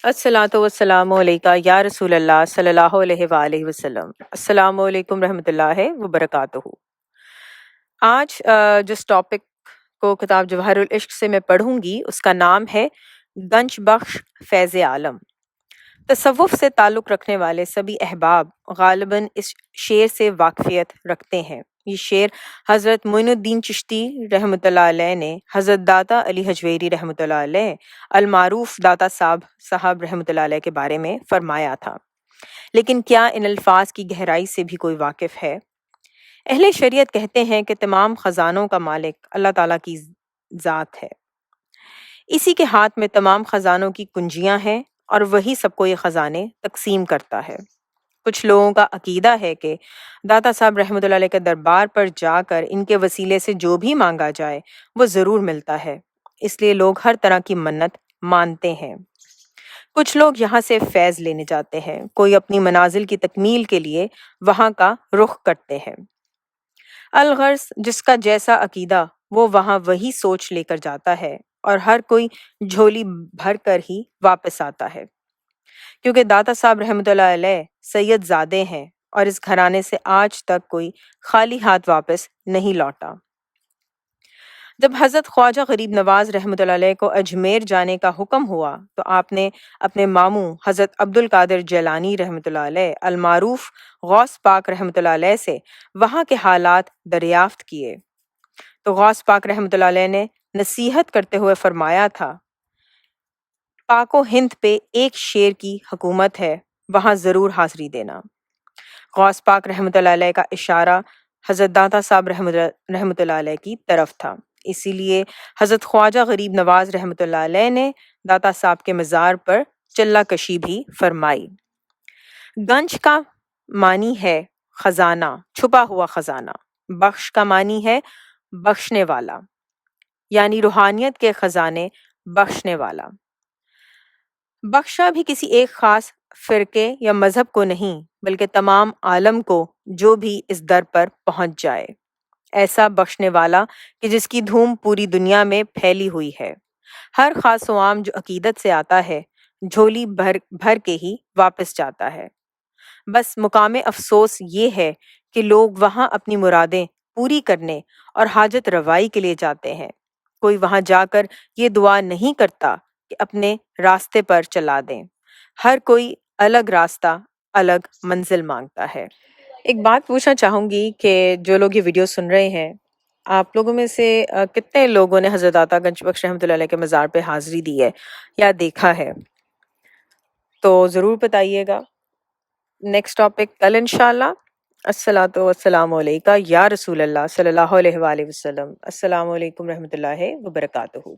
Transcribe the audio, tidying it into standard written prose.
الصلاۃ والسلام علیکہ یا رسول اللہ صلی اللہ علیہ وآلہ وسلم۔ السلام علیکم رحمۃ اللہ وبرکاتہ۔ آج جس ٹاپک کو کتاب جواہر العشق سے میں پڑھوں گی اس کا نام ہے گنج بخش فیض عالم۔ تصوف سے تعلق رکھنے والے سبھی احباب غالباً اس شعر سے واقفیت رکھتے ہیں۔ یہ شعر حضرت معین الدین چشتی رحمۃ اللہ علیہ نے حضرت داتا علی حجویری رحمۃ اللہ علیہ المعروف داتا صاحب رحمۃ اللہ علیہ کے بارے میں فرمایا تھا، لیکن کیا ان الفاظ کی گہرائی سے بھی کوئی واقف ہے؟ اہل شریعت کہتے ہیں کہ تمام خزانوں کا مالک اللہ تعالیٰ کی ذات ہے، اسی کے ہاتھ میں تمام خزانوں کی کنجیاں ہیں اور وہی سب کو یہ خزانے تقسیم کرتا ہے۔ کچھ لوگوں کا عقیدہ ہے کہ داتا صاحب رحمۃ اللہ علیہ کے دربار پر جا کر ان کے وسیلے سے جو بھی مانگا جائے وہ ضرور ملتا ہے، اس لیے لوگ ہر طرح کی منت مانتے ہیں۔ کچھ لوگ یہاں سے فیض لینے جاتے ہیں، کوئی اپنی منازل کی تکمیل کے لیے وہاں کا رخ کرتے ہیں۔ الغرض جس کا جیسا عقیدہ وہ وہاں وہی سوچ لے کر جاتا ہے اور ہر کوئی جھولی بھر کر ہی واپس آتا ہے، کیونکہ داتا صاحب رحمۃ اللہ علیہ سید زادے ہیں اور اس گھرانے سے آج تک کوئی خالی ہاتھ واپس نہیں لوٹا۔ جب حضرت خواجہ غریب نواز رحمۃ اللہ علیہ کو اجمیر جانے کا حکم ہوا تو آپ نے اپنے ماموں حضرت عبد القادر جیلانی رحمۃ اللہ علیہ المعروف غوث پاک رحمۃ اللہ علیہ سے وہاں کے حالات دریافت کیے تو غوث پاک رحمۃ اللہ علیہ نے نصیحت کرتے ہوئے فرمایا تھا، پاک و ہند پہ ایک شیر کی حکومت ہے، وہاں ضرور حاضری دینا۔ غوث پاک رحمۃ اللہ علیہ کا اشارہ حضرت داتا صاحب رحمۃ اللہ علیہ کی طرف تھا، اسی لیے حضرت خواجہ غریب نواز رحمۃ اللہ علیہ نے داتا صاحب کے مزار پر چلہ کشی بھی فرمائی۔ گنج کا معنی ہے خزانہ، چھپا ہوا خزانہ۔ بخش کا معنی ہے بخشنے والا، یعنی روحانیت کے خزانے بخشنے والا۔ بخشا بھی کسی ایک خاص فرقے یا مذہب کو نہیں بلکہ تمام عالم کو جو بھی اس در پر پہنچ جائے، ایسا بخشنے والا کہ جس کی دھوم پوری دنیا میں پھیلی ہوئی ہے۔ ہر خاص و عام جو عقیدت سے آتا ہے جھولی بھر کے ہی واپس جاتا ہے۔ بس مقام افسوس یہ ہے کہ لوگ وہاں اپنی مرادیں پوری کرنے اور حاجت روائی کے لیے جاتے ہیں، کوئی وہاں جا کر یہ دعا نہیں کرتا کہ اپنے راستے پر چلا دیں۔ ہر کوئی الگ راستہ الگ منزل مانگتا ہے۔ ایک بات پوچھنا چاہوں گی کہ جو لوگ یہ ویڈیو سن رہے ہیں، آپ لوگوں میں سے کتنے لوگوں نے حضرت داتا گنج بخش رحمۃ اللہ علیہ کے مزار پہ حاضری دی ہے یا دیکھا ہے؟ تو ضرور بتائیے گا۔ نیکسٹ ٹاپک کل انشاءاللہ۔ الصلاۃ والسلام علیکہ یا رسول اللہ صلی اللہ علیہ وآلہ وسلم۔ السلام علیکم رحمۃ اللہ وبرکاتہ۔